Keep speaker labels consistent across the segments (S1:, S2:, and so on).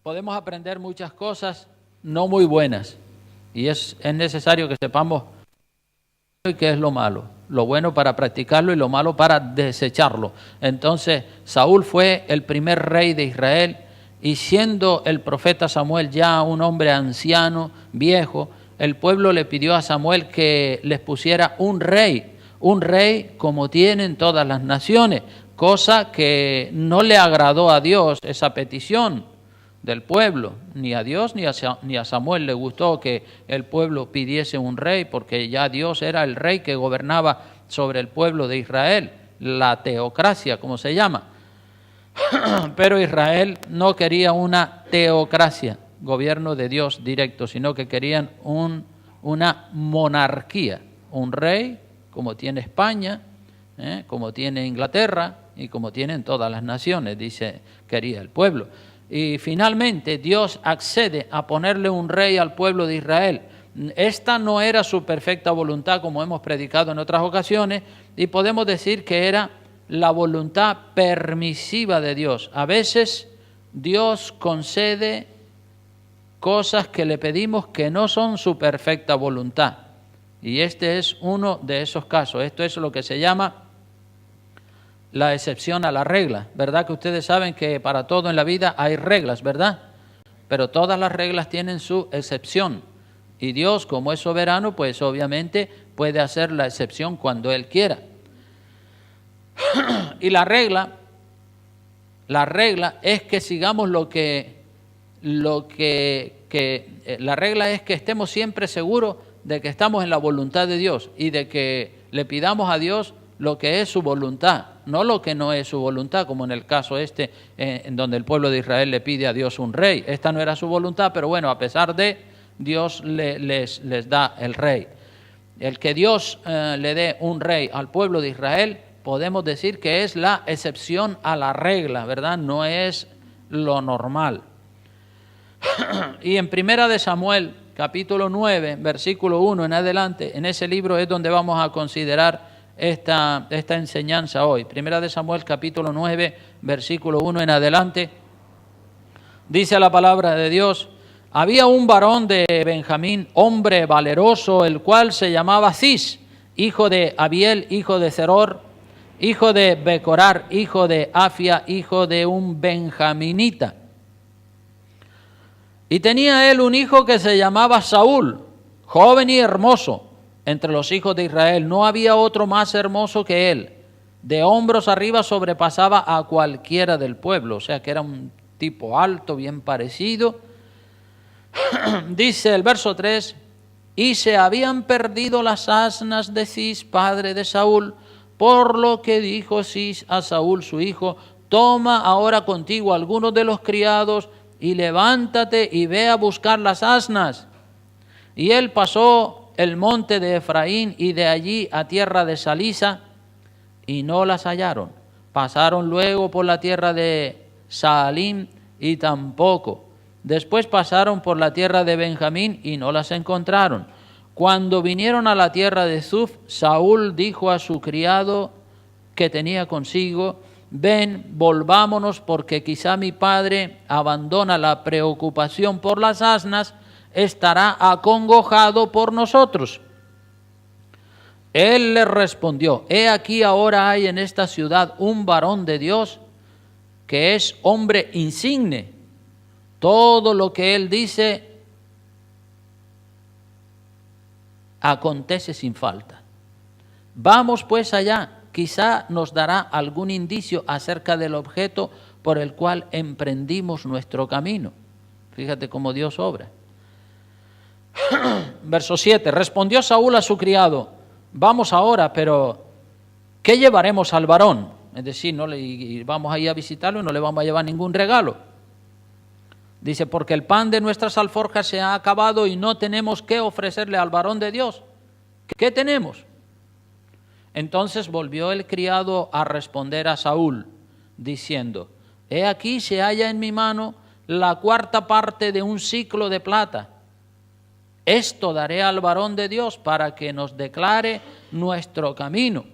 S1: podemos aprender muchas cosas no muy buenas. Y es necesario que sepamos qué es lo malo. Lo bueno para practicarlo y lo malo para desecharlo. Entonces, Saúl fue el primer rey de Israel y siendo el profeta Samuel ya un hombre anciano, viejo, el pueblo le pidió a Samuel que les pusiera un rey como tienen todas las naciones, cosa que no le agradó a Dios esa petición del pueblo, ni a Dios ni a Samuel le gustó que el pueblo pidiese un rey, porque ya Dios era el rey que gobernaba sobre el pueblo de Israel, la teocracia, como se llama. Pero Israel no quería una teocracia, gobierno de Dios directo, sino que querían una monarquía, un rey como tiene España, como tiene Inglaterra y como tienen todas las naciones, quería el pueblo. Y finalmente Dios accede a ponerle un rey al pueblo de Israel. Esta no era su perfecta voluntad, como hemos predicado en otras ocasiones, y podemos decir que era la voluntad permisiva de Dios. A veces Dios concede cosas que le pedimos que no son su perfecta voluntad. Y este es uno de esos casos. Esto es lo que se llama la excepción a la regla, ¿verdad? Que ustedes saben que para todo en la vida hay reglas, ¿verdad? Pero todas las reglas tienen su excepción. Y Dios, como es soberano, pues obviamente puede hacer la excepción cuando Él quiera. Y la regla es que sigamos la regla es que estemos siempre seguros de que estamos en la voluntad de Dios y de que le pidamos a Dios lo que es su voluntad, no lo que no es su voluntad, como en el caso en donde el pueblo de Israel le pide a Dios un rey. Esta no era su voluntad, pero bueno, a pesar de, Dios les da el rey. El que Dios le dé un rey al pueblo de Israel, podemos decir que es la excepción a la regla, ¿verdad? No es lo normal. Y en Primera de Samuel, capítulo 9, versículo 1 en adelante, en ese libro es donde vamos a considerar esta enseñanza hoy. Primera de Samuel, capítulo 9, versículo 1 en adelante, dice la palabra de Dios: había un varón de Benjamín, hombre valeroso, el cual se llamaba Cis, hijo de Abiel, hijo de Zeror, hijo de Becorar, hijo de Afia, hijo de un benjaminita. Y tenía él un hijo que se llamaba Saúl, joven y hermoso entre los hijos de Israel. No había otro más hermoso que él. De hombros arriba sobrepasaba a cualquiera del pueblo. O sea que era un tipo alto, bien parecido. Dice el verso 3, y se habían perdido las asnas de Cis, padre de Saúl, por lo que dijo Cis a Saúl su hijo: toma ahora contigo algunos de los criados y levántate y ve a buscar las asnas. Y él pasó el monte de Efraín y de allí a tierra de Salisa y no las hallaron. Pasaron luego por la tierra de Saalim y tampoco. Después pasaron por la tierra de Benjamín y no las encontraron. Cuando vinieron a la tierra de Zuf, Saúl dijo a su criado que tenía consigo: ven, volvámonos, porque quizá mi padre abandona la preocupación por las asnas, estará acongojado por nosotros. Él le respondió: he aquí ahora hay en esta ciudad un varón de Dios que es hombre insigne. Todo lo que él dice acontece sin falta. Vamos pues allá, quizá nos dará algún indicio acerca del objeto por el cual emprendimos nuestro camino. Fíjate cómo Dios obra. Verso 7, respondió Saúl a su criado: vamos ahora, pero ¿qué llevaremos al varón? Es decir, vamos a ir a visitarlo y no le vamos a llevar ningún regalo. Dice, porque el pan de nuestras alforjas se ha acabado y no tenemos qué ofrecerle al varón de Dios. ¿Qué tenemos? Entonces volvió el criado a responder a Saúl, diciendo: he aquí se halla en mi mano la cuarta parte de un siclo de plata. Esto daré al varón de Dios para que nos declare nuestro camino.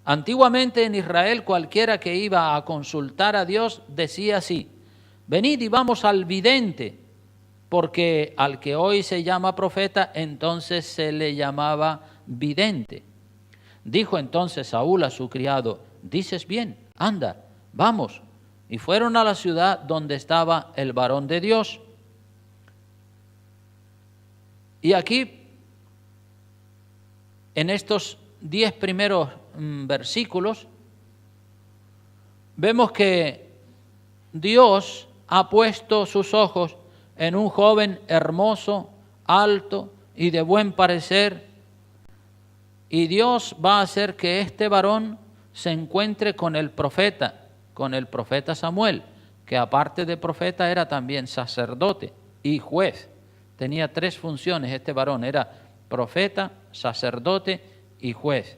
S1: Antiguamente en Israel cualquiera que iba a consultar a Dios decía así: venid y vamos al vidente, porque al que hoy se llama profeta, entonces se le llamaba vidente. Dijo entonces Saúl a su criado, dices bien, anda, vamos. Y fueron a la ciudad donde estaba el varón de Dios. Y aquí, en estos 10 primeros versículos, vemos que Dios ha puesto sus ojos en un joven hermoso, alto y de buen parecer, y Dios va a hacer que este varón se encuentre con el profeta Samuel, que aparte de profeta era también sacerdote y juez. Tenía 3 funciones este varón, era profeta, sacerdote y juez.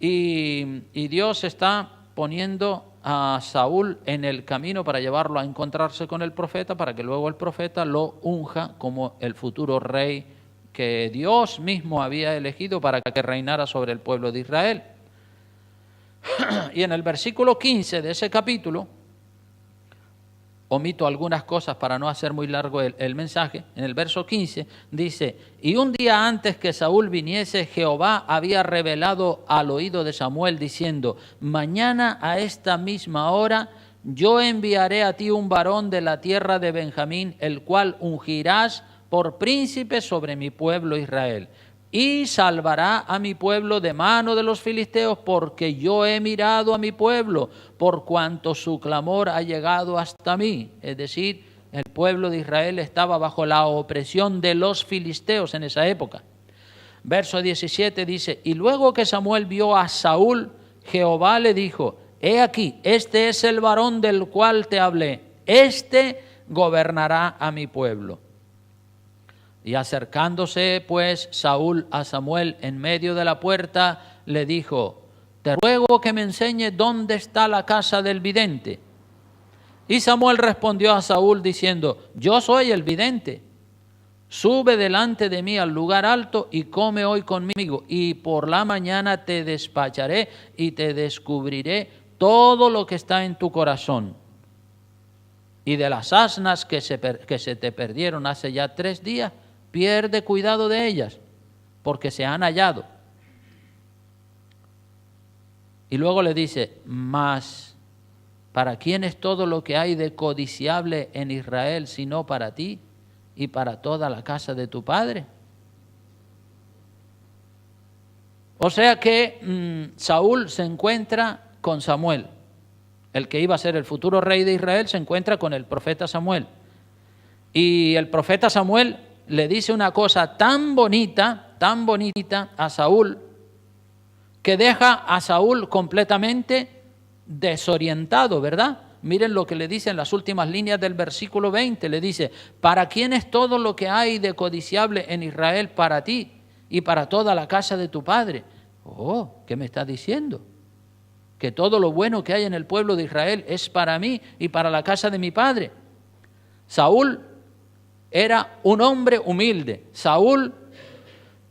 S1: Y Dios está poniendo a Saúl en el camino para llevarlo a encontrarse con el profeta, para que luego el profeta lo unja como el futuro rey que Dios mismo había elegido para que reinara sobre el pueblo de Israel. Y en el versículo 15 de ese capítulo, omito algunas cosas para no hacer muy largo el mensaje, en el verso 15 dice, y un día antes que Saúl viniese, Jehová había revelado al oído de Samuel diciendo, mañana a esta misma hora yo enviaré a ti un varón de la tierra de Benjamín, el cual ungirás por príncipe sobre mi pueblo Israel. Y salvará a mi pueblo de mano de los filisteos, porque yo he mirado a mi pueblo, por cuanto su clamor ha llegado hasta mí. Es decir, el pueblo de Israel estaba bajo la opresión de los filisteos en esa época. Verso 17 dice, y luego que Samuel vio a Saúl, Jehová le dijo, he aquí, este es el varón del cual te hablé, este gobernará a mi pueblo. Y acercándose pues Saúl a Samuel en medio de la puerta, le dijo, te ruego que me enseñe dónde está la casa del vidente. Y Samuel respondió a Saúl diciendo, yo soy el vidente. Sube delante de mí al lugar alto y come hoy conmigo, y por la mañana te despacharé y te descubriré todo lo que está en tu corazón. Y de las asnas que se te perdieron hace ya 3 días, pierde cuidado de ellas, porque se han hallado. Y luego le dice, mas, ¿para quién es todo lo que hay de codiciable en Israel, sino para ti y para toda la casa de tu padre? O sea que Saúl se encuentra con Samuel, el que iba a ser el futuro rey de Israel, se encuentra con el profeta Samuel. Y el profeta Samuel le dice una cosa tan bonita a Saúl, que deja a Saúl completamente desorientado, ¿verdad? Miren lo que le dice en las últimas líneas del versículo 20, le dice, ¿para quién es todo lo que hay de codiciable en Israel? Para ti y para toda la casa de tu padre. Oh, ¿qué me está diciendo? Que todo lo bueno que hay en el pueblo de Israel es para mí y para la casa de mi padre. Saúl era un hombre humilde. Saúl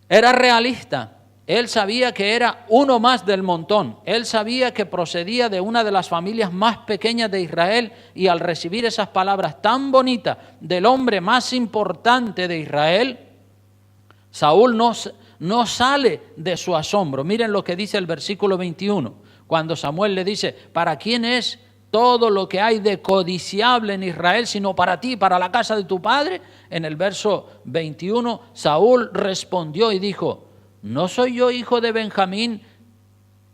S1: era realista. Él sabía que era uno más del montón. Él sabía que procedía de una de las familias más pequeñas de Israel, y al recibir esas palabras tan bonitas del hombre más importante de Israel, Saúl no sale de su asombro. Miren lo que dice el versículo 21, cuando Samuel le dice, ¿para quién es todo lo que hay de codiciable en Israel, sino para ti, para la casa de tu padre? En el verso 21, Saúl respondió y dijo, ¿no soy yo hijo de Benjamín,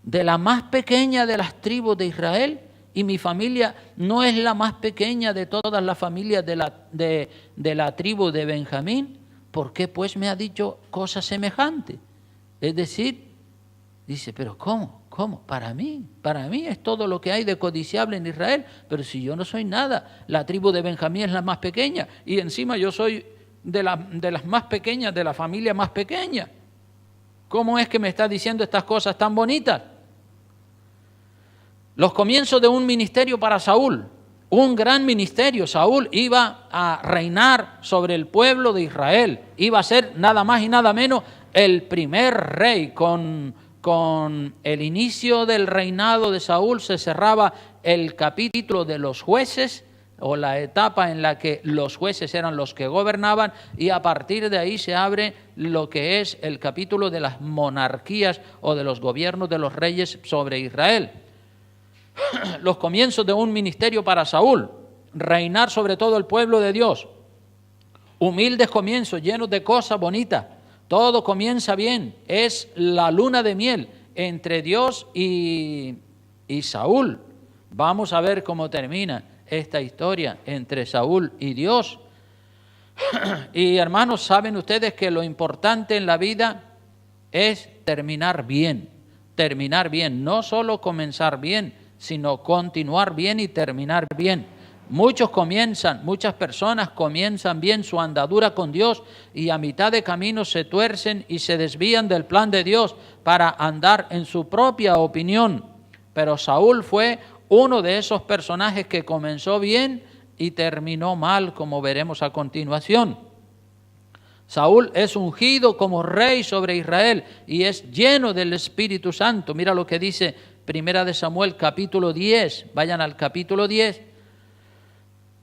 S1: de la más pequeña de las tribus de Israel? Y mi familia no es la más pequeña de todas las familias de la tribu de Benjamín. ¿Por qué pues me ha dicho cosa semejante? Es decir, dice, pero ¿cómo? Para mí es todo lo que hay de codiciable en Israel, pero si yo no soy nada, la tribu de Benjamín es la más pequeña, y encima yo soy de las más pequeñas, de la familia más pequeña. ¿Cómo es que me está diciendo estas cosas tan bonitas? Los comienzos de un ministerio para Saúl, un gran ministerio. Saúl iba a reinar sobre el pueblo de Israel, iba a ser nada más y nada menos el primer rey. Con el inicio del reinado de Saúl se cerraba el capítulo de los jueces, o la etapa en la que los jueces eran los que gobernaban, y a partir de ahí se abre lo que es el capítulo de las monarquías o de los gobiernos de los reyes sobre Israel. Los comienzos de un ministerio para Saúl, reinar sobre todo el pueblo de Dios. Humildes comienzos, llenos de cosas bonitas. Todo comienza bien. Es la luna de miel entre Dios y Saúl. Vamos a ver cómo termina esta historia entre Saúl y Dios. Y hermanos, saben ustedes que lo importante en la vida es terminar bien. Terminar bien, no solo comenzar bien, sino continuar bien y terminar bien. Muchas personas comienzan bien su andadura con Dios y a mitad de camino se tuercen y se desvían del plan de Dios para andar en su propia opinión. Pero Saúl fue uno de esos personajes que comenzó bien y terminó mal, como veremos a continuación. Saúl es ungido como rey sobre Israel y es lleno del Espíritu Santo. Mira lo que dice Primera de Samuel capítulo 10. Vayan al capítulo 10.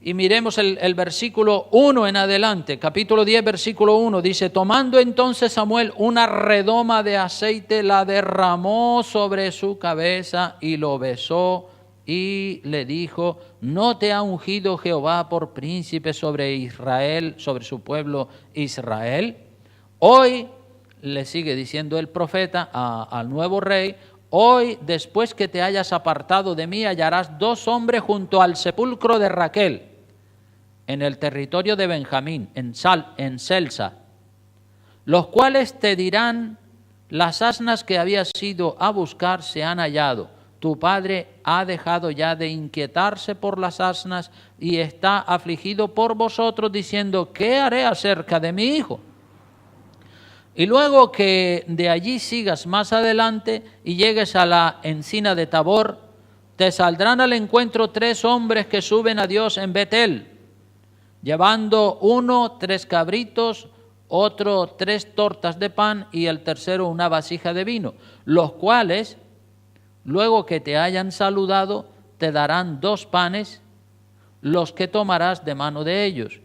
S1: Y miremos el versículo 1 en adelante, capítulo 10, versículo 1, dice: tomando entonces Samuel una redoma de aceite, la derramó sobre su cabeza y lo besó y le dijo: ¿no te ha ungido Jehová por príncipe sobre Israel, sobre su pueblo Israel? Hoy, le sigue diciendo el profeta al nuevo rey, hoy, después que te hayas apartado de mí, hallarás 2 hombres junto al sepulcro de Raquel, en el territorio de Benjamín, en Selsa, los cuales te dirán: las asnas que habías ido a buscar se han hallado. Tu padre ha dejado ya de inquietarse por las asnas y está afligido por vosotros, diciendo: ¿qué haré acerca de mi hijo? Y luego que de allí sigas más adelante y llegues a la encina de Tabor, te saldrán al encuentro 3 hombres que suben a Dios en Betel, llevando uno 3 cabritos, otro 3 tortas de pan y el tercero una vasija de vino, los cuales, luego que te hayan saludado, te darán 2 panes, los que tomarás de mano de ellos.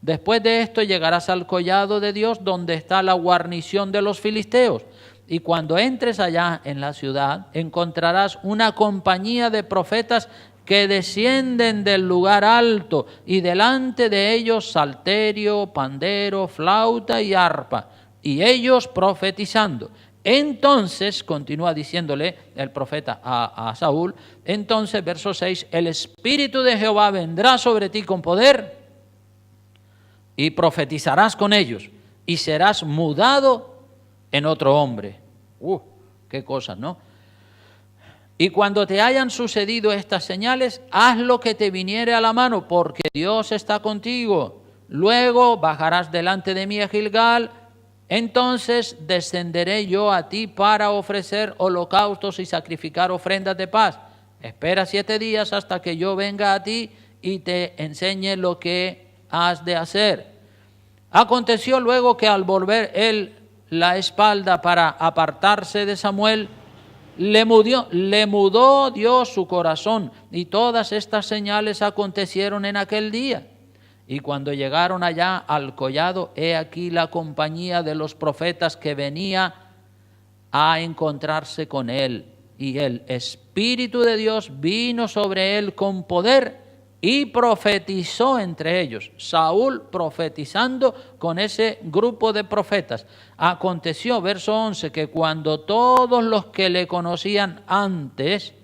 S1: Después de esto llegarás al collado de Dios, donde está la guarnición de los filisteos, y cuando entres allá en la ciudad, encontrarás una compañía de profetas que descienden del lugar alto, y delante de ellos salterio, pandero, flauta y arpa, y ellos profetizando. Entonces, continúa diciéndole el profeta a Saúl, entonces, verso 6, el Espíritu de Jehová vendrá sobre ti con poder, y profetizarás con ellos, y serás mudado en otro hombre. Qué cosas, ¿no? Y cuando te hayan sucedido estas señales, haz lo que te viniere a la mano, porque Dios está contigo. Luego bajarás delante de mí a Gilgal, entonces descenderé yo a ti para ofrecer holocaustos y sacrificar ofrendas de paz. Espera 7 días hasta que yo venga a ti y te enseñe lo que has de hacer. Aconteció luego que al volver él la espalda para apartarse de Samuel, le mudó Dios su corazón, y todas estas señales acontecieron en aquel día. Y cuando llegaron allá al collado, he aquí la compañía de los profetas que venía a encontrarse con él, y el Espíritu de Dios vino sobre él con poder, y profetizó entre ellos. Saúl profetizando con ese grupo de profetas. Aconteció, verso 11, que cuando todos los que le conocían antes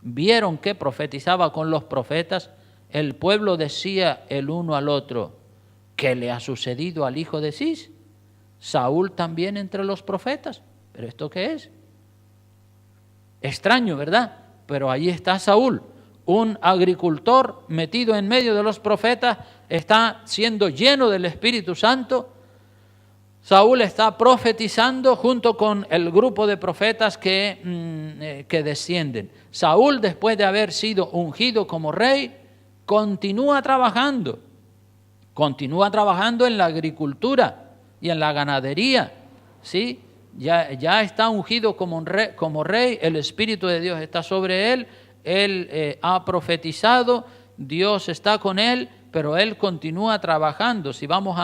S1: vieron que profetizaba con los profetas, el pueblo decía el uno al otro: ¿qué le ha sucedido al hijo de Cis? Saúl también entre los profetas. ¿Pero esto qué es? Extraño, ¿verdad? Pero ahí está Saúl, un agricultor metido en medio de los profetas, está siendo lleno del Espíritu Santo. Saúl está profetizando junto con el grupo de profetas que descienden. Saúl, después de haber sido ungido como rey, continúa trabajando en la agricultura y en la ganadería, ¿sí? Ya está ungido como rey, el Espíritu de Dios está sobre él. Él ha profetizado Dios está con él, pero él continúa trabajando. Si vamos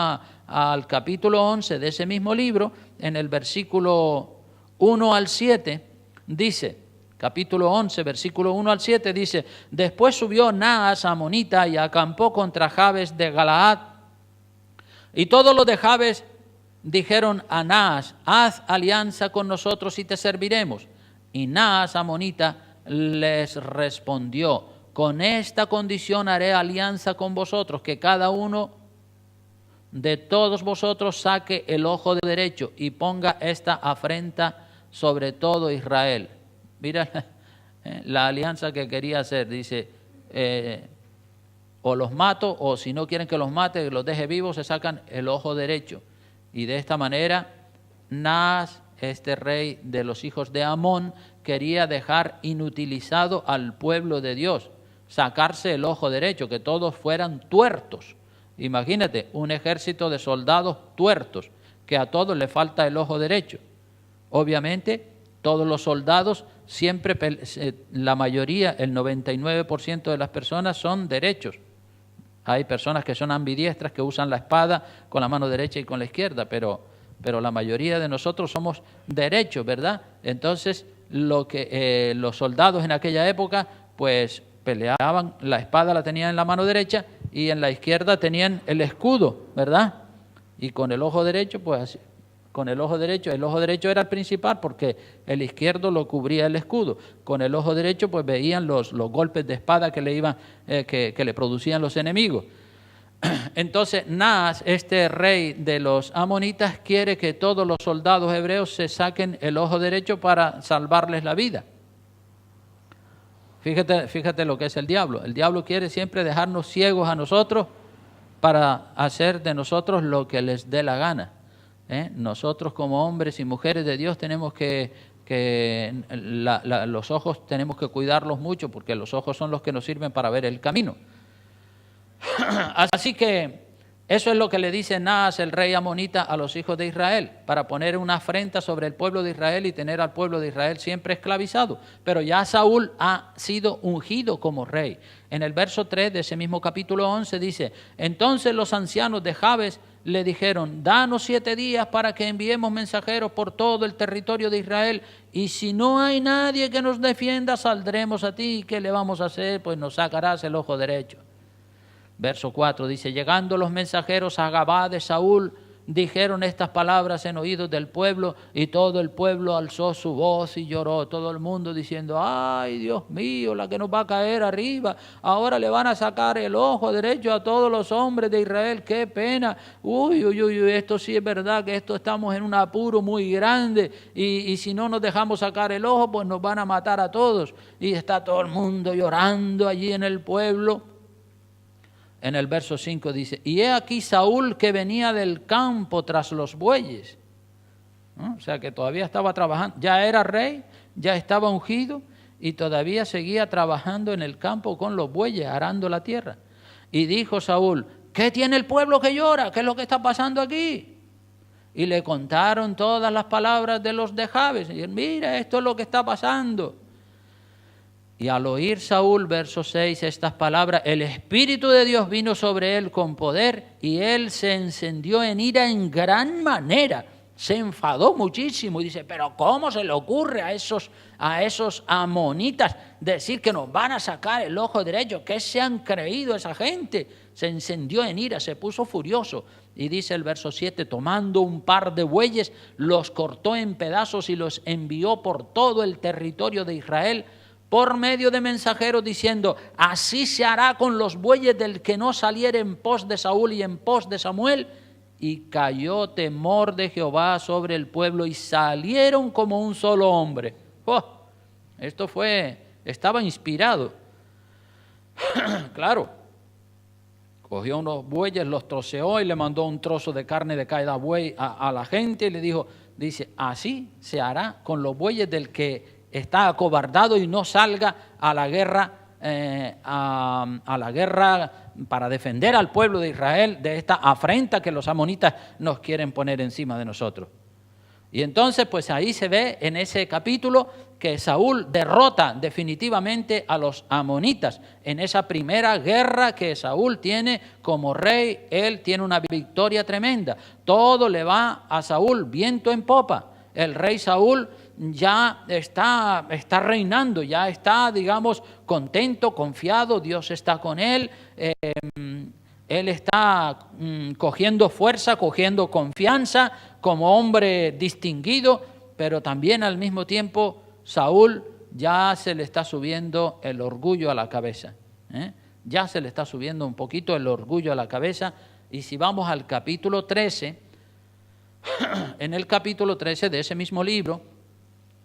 S1: al capítulo 11 de ese mismo libro, en el versículo 1 al 7, dice, capítulo 11, versículo 1 al 7, dice: después subió Naas amonita y acampó contra Jabes de Galaad. Y todos los de Jabes dijeron a Naas: haz alianza con nosotros y te serviremos. Y Naas amonita les respondió: con esta condición haré alianza con vosotros, que cada uno de todos vosotros saque el ojo derecho y ponga esta afrenta sobre todo Israel. Mira la alianza que quería hacer. Dice, o los mato, o si no quieren que los mate, los deje vivos, se sacan el ojo derecho. Y de esta manera, Naas, este rey de los hijos de Amón, quería dejar inutilizado al pueblo de Dios, sacarse el ojo derecho, que todos fueran tuertos. Imagínate, un ejército de soldados tuertos, que a todos le falta el ojo derecho. Obviamente, todos los soldados, siempre, la mayoría, el 99% de las personas son derechos. Hay personas que son ambidiestras, que usan la espada con la mano derecha y con la izquierda, pero la mayoría de nosotros somos derechos, ¿verdad? Entonces, los soldados en aquella época, pues peleaban, la espada la tenían en la mano derecha y en la izquierda tenían el escudo, ¿verdad? Y con el ojo derecho, pues así. Con el ojo derecho era el principal porque el izquierdo lo cubría el escudo. Con el ojo derecho pues veían los golpes de espada que le producían los enemigos. Entonces Naas, este rey de los amonitas, quiere que todos los soldados hebreos se saquen el ojo derecho para salvarles la vida. Fíjate lo que es el diablo. El diablo quiere siempre dejarnos ciegos a nosotros para hacer de nosotros lo que les dé la gana. Nosotros como hombres y mujeres de Dios tenemos los ojos tenemos que cuidarlos mucho, porque los ojos son los que nos sirven para ver el camino. Así que eso es lo que le dice Naas, el rey amonita, a los hijos de Israel, para poner una afrenta sobre el pueblo de Israel y tener al pueblo de Israel siempre esclavizado. Pero ya Saúl ha sido ungido como rey. En el verso 3 de ese mismo capítulo 11 dice: entonces los ancianos de Jabes le dijeron: danos 7 días para que enviemos mensajeros por todo el territorio de Israel, y si no hay nadie que nos defienda, saldremos a ti. ¿Qué le vamos a hacer? Pues nos sacarás el ojo derecho. Verso 4 dice: llegando los mensajeros a Gabá de Saúl, dijeron estas palabras en oídos del pueblo, y todo el pueblo alzó su voz y lloró. Todo el mundo diciendo: ay, Dios mío, la que nos va a caer arriba, ahora le van a sacar el ojo derecho a todos los hombres de Israel, qué pena. Uy, esto sí es verdad, que estamos en un apuro muy grande, y si no nos dejamos sacar el ojo, pues nos van a matar a todos. Y está todo el mundo llorando allí en el pueblo. En el verso 5 dice: y he aquí Saúl, que venía del campo tras los bueyes. ¿No? O sea que todavía estaba trabajando, ya era rey, ya estaba ungido, y todavía seguía trabajando en el campo con los bueyes, arando la tierra. Y dijo Saúl: ¿qué tiene el pueblo que llora? ¿Qué es lo que está pasando aquí? Y le contaron todas las palabras de los de Jabes. Y él: mira, esto es lo que está pasando. Y al oír Saúl, verso 6, estas palabras, el Espíritu de Dios vino sobre él con poder, y él se encendió en ira en gran manera. Se enfadó muchísimo y dice: pero ¿cómo se le ocurre a esos amonitas decir que nos van a sacar el ojo derecho? ¿Qué se han creído esa gente? Se encendió en ira, se puso furioso. Y dice el verso 7, tomando un par de bueyes, los cortó en pedazos y los envió por todo el territorio de Israel, por medio de mensajeros, diciendo: así se hará con los bueyes del que no saliere en pos de Saúl y en pos de Samuel. Y cayó temor de Jehová sobre el pueblo, y salieron como un solo hombre. Estaba inspirado. Claro, cogió unos bueyes, los troceó y le mandó un trozo de carne de cada buey a la gente, y le dice: así se hará con los bueyes del que está acobardado y no salga a la guerra, a la guerra para defender al pueblo de Israel de esta afrenta que los amonitas nos quieren poner encima de nosotros. Y entonces pues ahí se ve en ese capítulo que Saúl derrota definitivamente a los amonitas. En esa primera guerra que Saúl tiene como rey, él tiene una victoria tremenda. Todo le va a Saúl, viento en popa. El rey Saúl ya está reinando, ya está, digamos, contento, confiado, Dios está con él. Él está cogiendo fuerza, cogiendo confianza como hombre distinguido, pero también al mismo tiempo Saúl ya se le está subiendo el orgullo a la cabeza. Ya se le está subiendo un poquito el orgullo a la cabeza. Y si vamos al capítulo 13, en el capítulo 13 de ese mismo libro,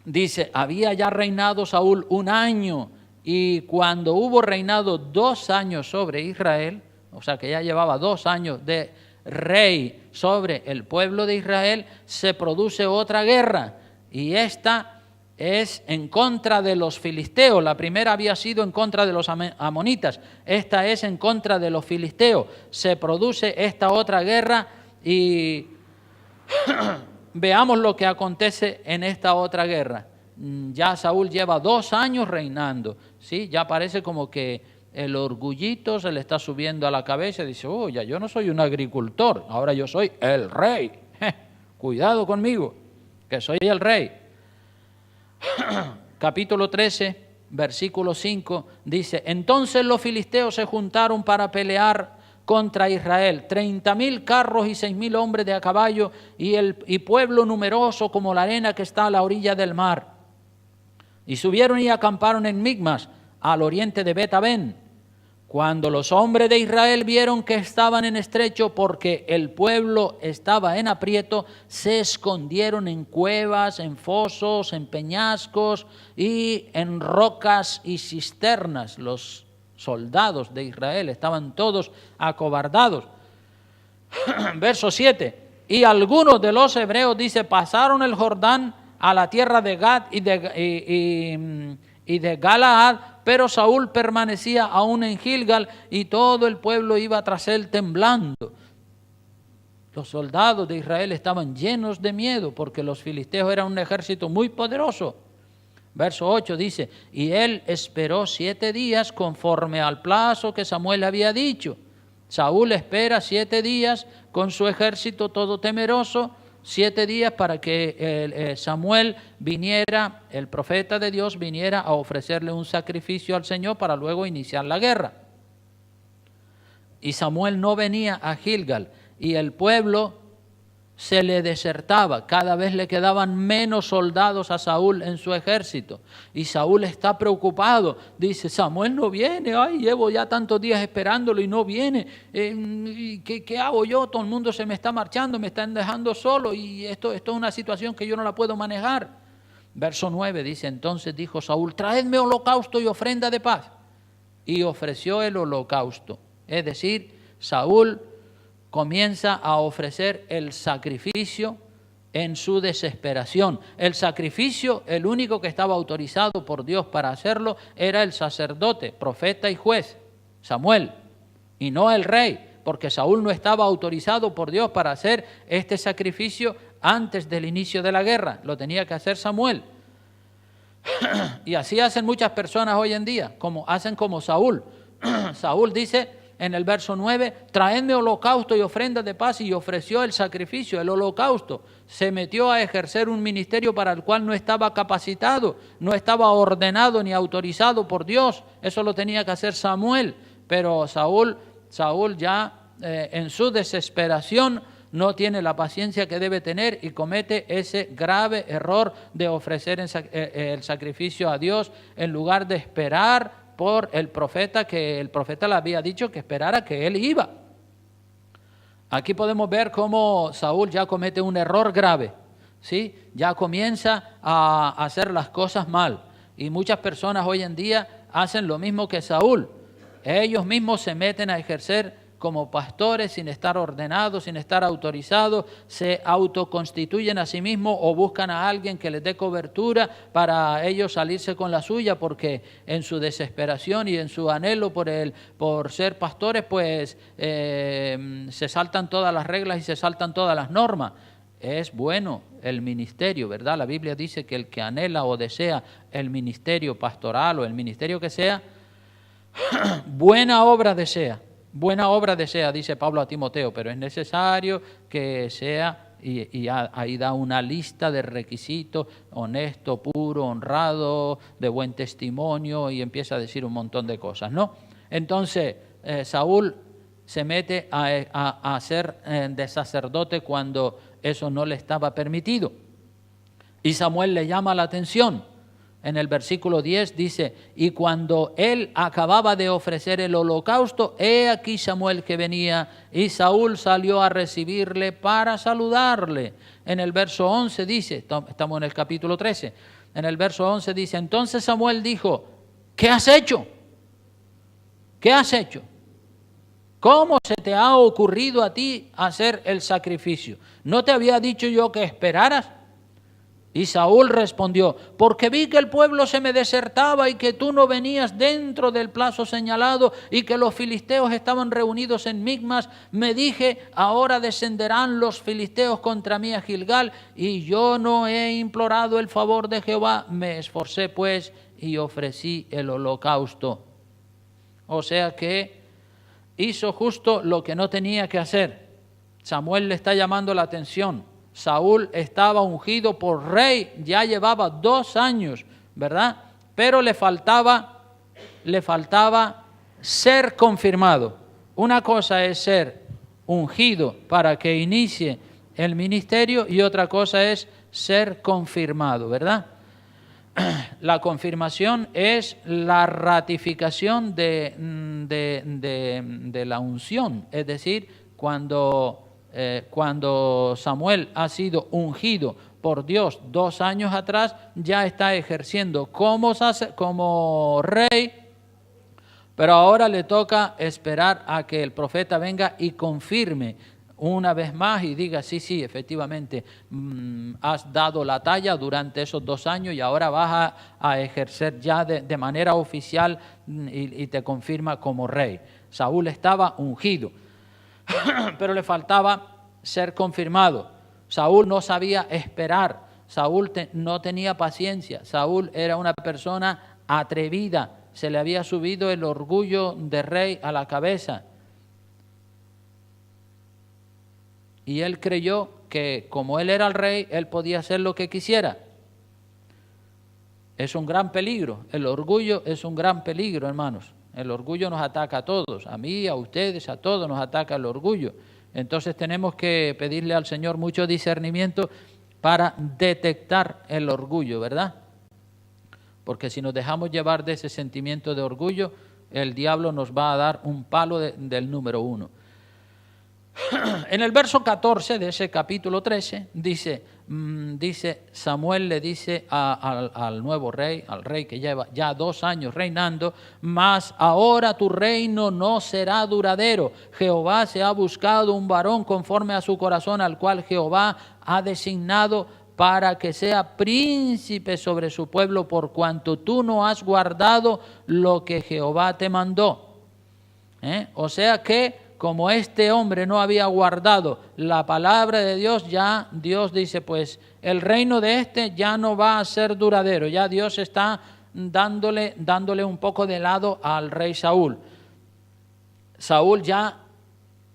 S1: dice, había ya reinado Saúl 1 año, y cuando hubo reinado 2 años sobre Israel, o sea que ya llevaba 2 años de rey sobre el pueblo de Israel, se produce otra guerra, y esta es en contra de los filisteos. La primera había sido en contra de los amonitas, esta es en contra de los filisteos. Se produce esta otra guerra y veamos lo que acontece en esta otra guerra. Ya Saúl lleva 2 años reinando, ¿sí? Ya parece como que el orgullito se le está subiendo a la cabeza y dice, oh, ya yo no soy un agricultor, ahora yo soy el rey. Cuidado conmigo, que soy el rey. Capítulo 13, versículo 5, dice, entonces los filisteos se juntaron para pelear contra Israel, 30,000 carros y 6,000 hombres de a caballo, y pueblo numeroso como la arena que está a la orilla del mar. Y subieron y acamparon en Migmas, al oriente de Bet-Aven. Cuando los hombres de Israel vieron que estaban en estrecho porque el pueblo estaba en aprieto, se escondieron en cuevas, en fosos, en peñascos y en rocas y cisternas. Los soldados de Israel estaban todos acobardados. Verso 7. Y algunos de los hebreos, dice, pasaron el Jordán a la tierra de Gad y de Galaad, pero Saúl permanecía aún en Gilgal y todo el pueblo iba tras él temblando. Los soldados de Israel estaban llenos de miedo porque los filisteos eran un ejército muy poderoso. Verso 8 dice, y él esperó 7 días conforme al plazo que Samuel había dicho. Saúl espera 7 días con su ejército todo temeroso, 7 días para que Samuel viniera, el profeta de Dios viniera a ofrecerle un sacrificio al Señor para luego iniciar la guerra. Y Samuel no venía a Gilgal y el pueblo se le desertaba, cada vez le quedaban menos soldados a Saúl en su ejército. Y Saúl está preocupado, dice, Samuel no viene, ay, llevo ya tantos días esperándolo y no viene. ¿Qué hago yo? Todo el mundo se me está marchando, me están dejando solo y esto es una situación que yo no la puedo manejar. Verso 9 dice, entonces dijo Saúl, traedme holocausto y ofrenda de paz. Y ofreció el holocausto. Es decir, Saúl comienza a ofrecer el sacrificio en su desesperación. El sacrificio, el único que estaba autorizado por Dios para hacerlo, era el sacerdote, profeta y juez, Samuel, y no el rey, porque Saúl no estaba autorizado por Dios para hacer este sacrificio antes del inicio de la guerra, lo tenía que hacer Samuel. Y así hacen muchas personas hoy en día, hacen como Saúl. Saúl dice en el verso 9, traedme holocausto y ofrenda de paz, y ofreció el sacrificio, el holocausto. Se metió a ejercer un ministerio para el cual no estaba capacitado, no estaba ordenado ni autorizado por Dios. Eso lo tenía que hacer Samuel, pero Saúl ya en su desesperación no tiene la paciencia que debe tener y comete ese grave error de ofrecer el sacrificio a Dios en lugar de esperar por el profeta, que el profeta le había dicho que esperara que él iba. Aquí podemos ver cómo Saúl ya comete un error grave, ¿sí? Ya comienza a hacer las cosas mal. Y muchas personas hoy en día hacen lo mismo que Saúl. Ellos mismos se meten a ejercer como pastores sin estar ordenados, sin estar autorizados, se autoconstituyen a sí mismos o buscan a alguien que les dé cobertura para ellos salirse con la suya, porque en su desesperación y en su anhelo por ser pastores, pues se saltan todas las reglas y se saltan todas las normas. es bueno el ministerio, ¿verdad? La Biblia dice que el que anhela o desea el ministerio pastoral o el ministerio que sea, buena obra desea, dice Pablo a Timoteo, pero es necesario que sea, y ahí da una lista de requisitos: honesto, puro, honrado, de buen testimonio, y empieza a decir un montón de cosas, ¿no? Entonces, Saúl se mete a ser de sacerdote cuando eso no le estaba permitido. Y Samuel le llama la atención. En el versículo 10 dice: y cuando él acababa de ofrecer el holocausto, he aquí Samuel que venía, y Saúl salió a recibirle para saludarle. En el verso 11 dice, estamos en el capítulo 13, en el verso 11 dice: entonces Samuel dijo, ¿qué has hecho? ¿Qué has hecho? ¿Cómo se te ha ocurrido a ti hacer el sacrificio? ¿No te había dicho yo que esperaras? Y Saúl respondió: porque vi que el pueblo se me desertaba y que tú no venías dentro del plazo señalado y que los filisteos estaban reunidos en Micmas, me dije, ahora descenderán los filisteos contra mí a Gilgal, y yo no he implorado el favor de Jehová. Me esforcé pues y ofrecí el holocausto. O sea que hizo justo lo que no tenía que hacer. Samuel le está llamando la atención. Saúl estaba ungido por rey, ya llevaba 2 años, ¿verdad? Pero le faltaba ser confirmado. Una cosa es ser ungido para que inicie el ministerio y otra cosa es ser confirmado, ¿verdad? La confirmación es la ratificación de la unción, es decir, cuando Samuel ha sido ungido por Dios 2 años atrás, ya está ejerciendo como rey, pero ahora le toca esperar a que el profeta venga y confirme una vez más y diga: sí, efectivamente, has dado la talla durante esos 2 años y ahora vas a ejercer ya de manera oficial, y te confirma como rey. Saúl estaba ungido, pero le faltaba ser confirmado. Saúl no sabía esperar, Saúl no tenía paciencia, Saúl era una persona atrevida, se le había subido el orgullo de rey a la cabeza. Y él creyó que como él era el rey, él podía hacer lo que quisiera. Es un gran peligro, el orgullo es un gran peligro, hermanos. El orgullo nos ataca a todos, a mí, a ustedes, a todos nos ataca el orgullo. Entonces tenemos que pedirle al Señor mucho discernimiento para detectar el orgullo, ¿verdad? Porque si nos dejamos llevar de ese sentimiento de orgullo, el diablo nos va a dar un palo del número 1. En el verso 14 de ese capítulo 13 dice Samuel le dice al nuevo rey, al rey que lleva ya 2 años reinando: mas ahora tu reino no será duradero. Jehová se ha buscado un varón conforme a su corazón, al cual Jehová ha designado para que sea príncipe sobre su pueblo, por cuanto tú no has guardado lo que Jehová te mandó. O sea que como este hombre no había guardado la palabra de Dios, ya Dios dice: pues el reino de este ya no va a ser duradero. Ya Dios está dándole un poco de lado al rey Saúl. Saúl ya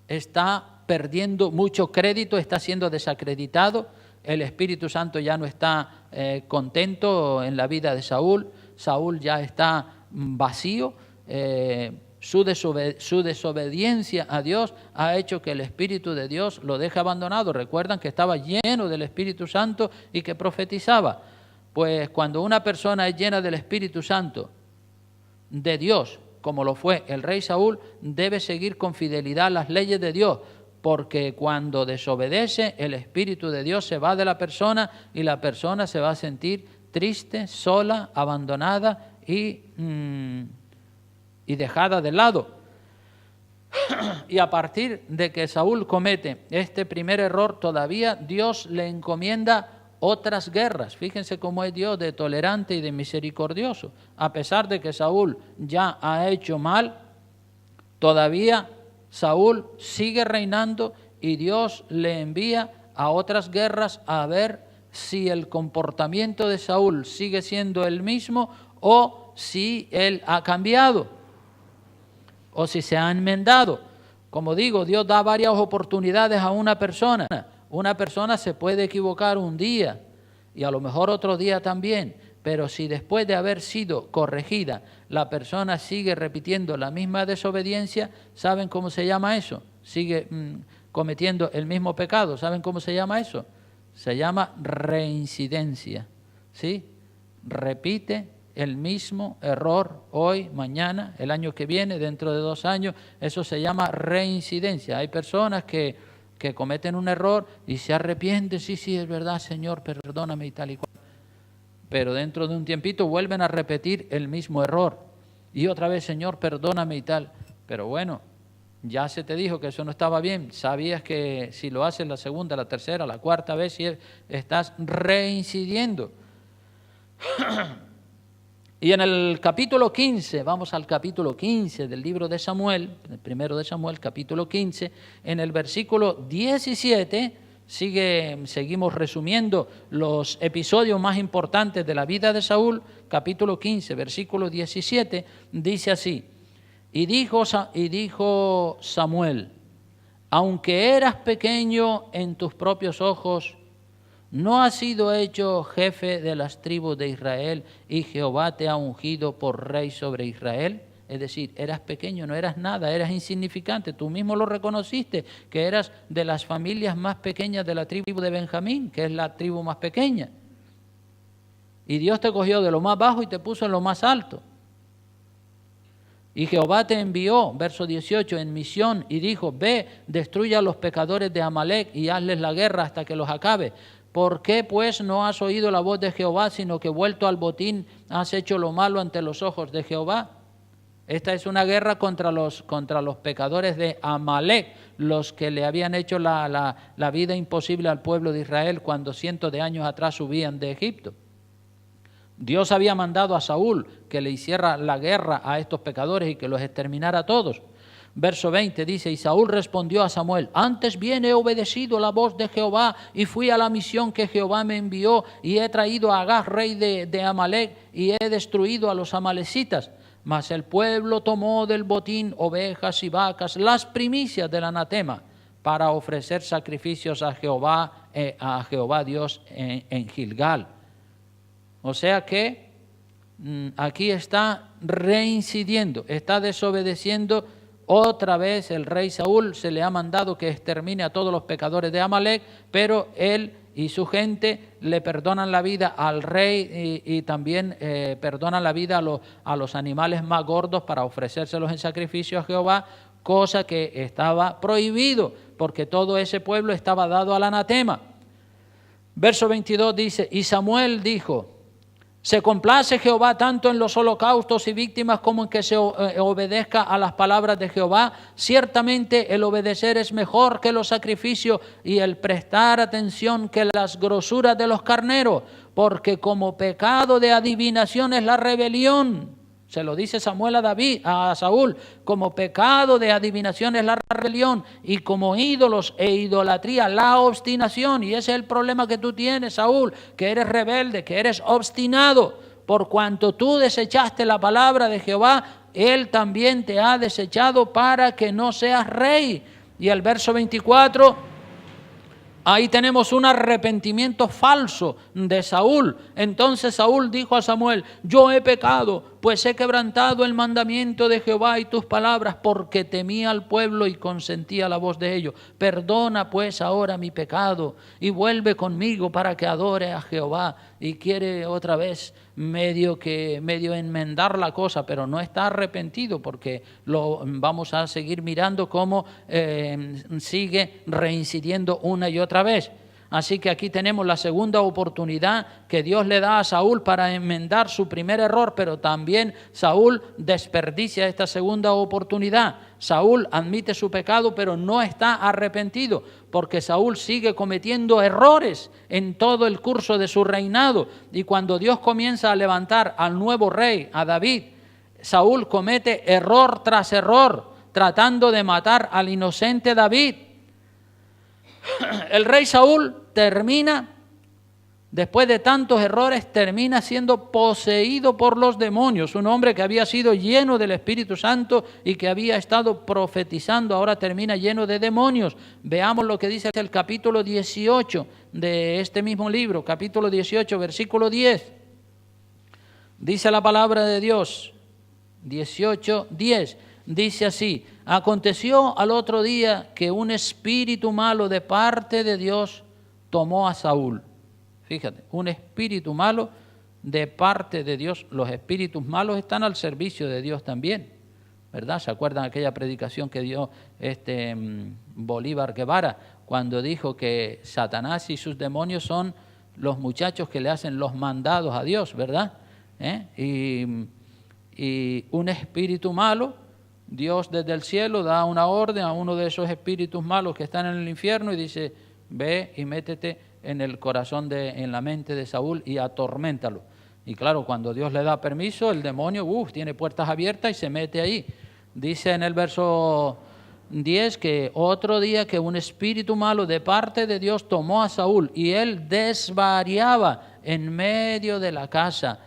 S1: está perdiendo mucho crédito, está siendo desacreditado. El Espíritu Santo ya no está contento en la vida de Saúl. Saúl ya está vacío. Su desobediencia a Dios ha hecho que el Espíritu de Dios lo deje abandonado. Recuerdan que estaba lleno del Espíritu Santo y que profetizaba. Pues cuando una persona es llena del Espíritu Santo de Dios, como lo fue el rey Saúl, debe seguir con fidelidad las leyes de Dios, porque cuando desobedece, el Espíritu de Dios se va de la persona y la persona se va a sentir triste, sola, abandonada y dejada de lado. Y a partir de que Saúl comete este primer error, todavía Dios le encomienda otras guerras. Fíjense cómo es Dios de tolerante y de misericordioso. A pesar de que Saúl ya ha hecho mal, todavía Saúl sigue reinando y Dios le envía a otras guerras a ver si el comportamiento de Saúl sigue siendo el mismo o si él ha cambiado o si se ha enmendado. Como digo, Dios da varias oportunidades a una persona. Una persona se puede equivocar un día y a lo mejor otro día también, pero si después de haber sido corregida la persona sigue repitiendo la misma desobediencia, ¿saben cómo se llama eso? Sigue cometiendo el mismo pecado. ¿Saben cómo se llama eso? Se llama reincidencia, ¿sí? Repite el mismo error hoy, mañana, el año que viene, dentro de 2 años. Eso se llama reincidencia. Hay personas que cometen un error y se arrepienten. Sí, es verdad, Señor, perdóname y tal y cual. Pero dentro de un tiempito vuelven a repetir el mismo error. Y otra vez, Señor, perdóname y tal. Pero bueno, ya se te dijo que eso no estaba bien. Sabías que si lo haces la segunda, la tercera, la cuarta vez, estás reincidiendo. Y en el capítulo 15, vamos al capítulo 15 del libro de Samuel, el primero de Samuel, capítulo 15, en el versículo 17, seguimos resumiendo los episodios más importantes de la vida de Saúl. Capítulo 15, versículo 17, dice así: y dijo Samuel, aunque eras pequeño en tus propios ojos, ¿no has sido hecho jefe de las tribus de Israel y Jehová te ha ungido por rey sobre Israel? Es decir, eras pequeño, no eras nada, eras insignificante. Tú mismo lo reconociste, que eras de las familias más pequeñas de la tribu de Benjamín, que es la tribu más pequeña. Y Dios te cogió de lo más bajo y te puso en lo más alto. Y Jehová te envió, verso 18, en misión y dijo: ve, destruye a los pecadores de Amalec y hazles la guerra hasta que los acabe. ¿Por qué pues no has oído la voz de Jehová, sino que vuelto al botín has hecho lo malo ante los ojos de Jehová? Esta es una guerra contra los pecadores de Amalec, los que le habían hecho la vida imposible al pueblo de Israel cuando cientos de años atrás subían de Egipto. Dios había mandado a Saúl que le hiciera la guerra a estos pecadores y que los exterminara a todos. Verso 20 dice: y Saúl respondió a Samuel: antes bien he obedecido la voz de Jehová y fui a la misión que Jehová me envió y he traído a Agag, rey de Amalec, y he destruido a los amalecitas. Mas el pueblo tomó del botín ovejas y vacas, las primicias del anatema, para ofrecer sacrificios a Jehová Dios en Gilgal. O sea que aquí está reincidiendo, está desobedeciendo. Otra vez el rey Saúl se le ha mandado que extermine a todos los pecadores de Amalec, pero él y su gente le perdonan la vida al rey y también perdonan la vida a los animales más gordos para ofrecérselos en sacrificio a Jehová, cosa que estaba prohibido porque todo ese pueblo estaba dado al anatema. Verso 22 dice: y Samuel dijo: ¿se complace Jehová tanto en los holocaustos y víctimas como en que se obedezca a las palabras de Jehová? Ciertamente el obedecer es mejor que los sacrificios y el prestar atención que las grosuras de los carneros, porque como pecado de adivinación es la rebelión. Se lo dice Samuel a Saúl: como pecado de adivinación es la rebelión, y como ídolos e idolatría la obstinación. Y ese es el problema que tú tienes, Saúl, que eres rebelde, que eres obstinado. Por cuanto tú desechaste la palabra de Jehová, Él también te ha desechado para que no seas rey. Y el verso 24, ahí tenemos un arrepentimiento falso de Saúl. Entonces Saúl dijo a Samuel: yo he pecado, pues he quebrantado el mandamiento de Jehová y tus palabras, porque temía al pueblo y consentía la voz de ellos. Perdona pues ahora mi pecado y vuelve conmigo para que adore a Jehová. Y quiere otra vez medio enmendar la cosa, pero no está arrepentido, porque lo vamos a seguir mirando cómo sigue reincidiendo una y otra vez. Así que aquí tenemos la segunda oportunidad que Dios le da a Saúl para enmendar su primer error, pero también Saúl desperdicia esta segunda oportunidad. Saúl admite su pecado, pero no está arrepentido, porque Saúl sigue cometiendo errores en todo el curso de su reinado. Y cuando Dios comienza a levantar al nuevo rey, a David, Saúl comete error tras error, tratando de matar al inocente David. El rey Saúl termina, después de tantos errores, termina siendo poseído por los demonios. Un hombre que había sido lleno del Espíritu Santo y que había estado profetizando, ahora termina lleno de demonios. Veamos lo que dice el capítulo 18 de este mismo libro, capítulo 18, versículo 10. Dice la palabra de Dios, 18:10, dice así: aconteció al otro día que un espíritu malo de parte de Dios tomó a Saúl. Fíjate, un espíritu malo de parte de Dios. Los espíritus malos están al servicio de Dios también, ¿verdad? ¿Se acuerdan aquella predicación que dio Bolívar Guevara cuando dijo que Satanás y sus demonios son los muchachos que le hacen los mandados a Dios, ¿verdad? Y un espíritu malo, Dios desde el cielo da una orden a uno de esos espíritus malos que están en el infierno y dice: ve y métete en el corazón, en la mente de Saúl y atorméntalo. Y claro, cuando Dios le da permiso, el demonio tiene puertas abiertas y se mete ahí. Dice en el verso 10 que otro día que un espíritu malo de parte de Dios tomó a Saúl y él desvariaba en medio de la casa.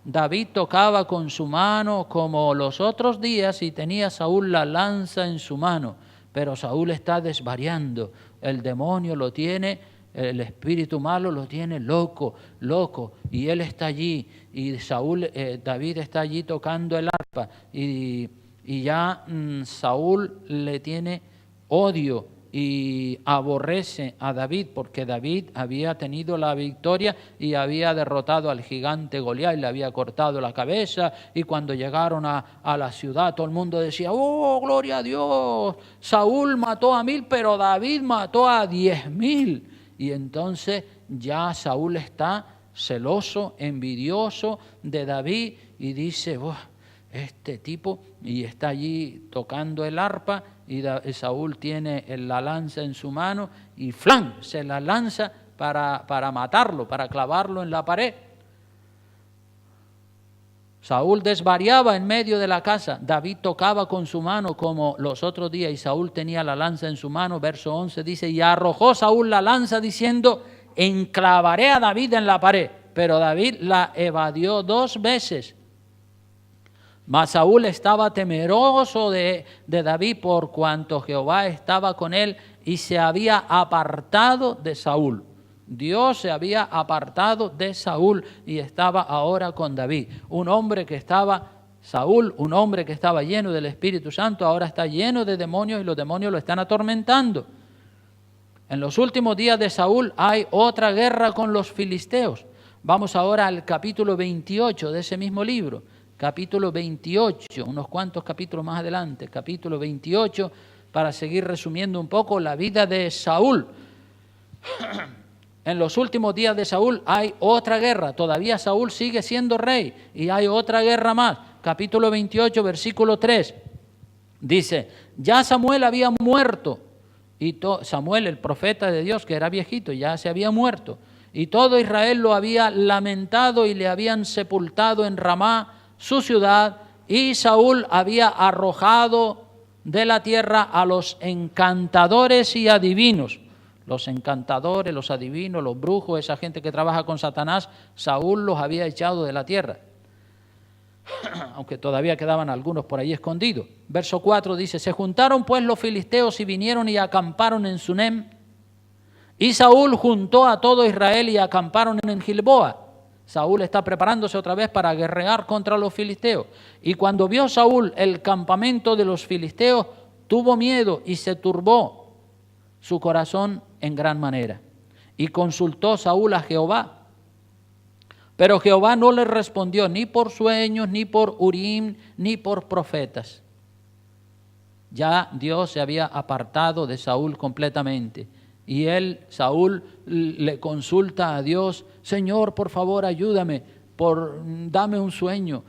S1: David tocaba con su mano como los otros días y tenía Saúl la lanza en su mano. Pero Saúl está desvariando, el demonio lo tiene, el espíritu malo lo tiene loco, y él está allí, y David está allí tocando el arpa, y ya Saúl le tiene odio y aborrece a David, porque David había tenido la victoria y había derrotado al gigante Goliat y le había cortado la cabeza, y cuando llegaron a la ciudad todo el mundo decía: ¡oh, gloria a Dios! Saúl mató a 1000, pero David mató a 10,000. Y entonces ya Saúl está celoso, envidioso de David y dice: este tipo, y está allí tocando el arpa, y Saúl tiene la lanza en su mano y ¡flan!, se la lanza para matarlo, para clavarlo en la pared. Saúl desvariaba en medio de la casa. David tocaba con su mano como los otros días y Saúl tenía la lanza en su mano. Verso 11 dice: y arrojó Saúl la lanza diciendo: enclavaré a David en la pared. Pero David la evadió 2 veces. Mas Saúl estaba temeroso de David por cuanto Jehová estaba con él y se había apartado de Saúl. Dios se había apartado de Saúl y estaba ahora con David. Un hombre que estaba lleno del Espíritu Santo, ahora está lleno de demonios y los demonios lo están atormentando. En los últimos días de Saúl hay otra guerra con los filisteos. Vamos ahora al capítulo 28 de ese mismo libro. Capítulo 28, unos cuantos capítulos más adelante, capítulo 28, para seguir resumiendo un poco la vida de Saúl. En los últimos días de Saúl hay otra guerra, todavía Saúl sigue siendo rey y hay otra guerra más. Capítulo 28, versículo 3, dice: ya Samuel había muerto, y Samuel, el profeta de Dios, que era viejito, ya se había muerto, y todo Israel lo había lamentado y le habían sepultado en Ramá, su ciudad, y Saúl había arrojado de la tierra a los encantadores y adivinos. Los encantadores, los adivinos, los brujos, esa gente que trabaja con Satanás, Saúl los había echado de la tierra. Aunque todavía quedaban algunos por ahí escondidos. Verso 4 dice: se juntaron pues los filisteos y vinieron y acamparon en Sunem. Y Saúl juntó a todo Israel y acamparon en Gilboa. Saúl está preparándose otra vez para guerrear contra los filisteos. Y cuando vio Saúl el campamento de los filisteos, tuvo miedo y se turbó su corazón en gran manera. Y consultó Saúl a Jehová. Pero Jehová no le respondió ni por sueños, ni por Urim, ni por profetas. Ya Dios se había apartado de Saúl completamente. Y Saúl le consulta a Dios: Señor, por favor, ayúdame, dame un sueño,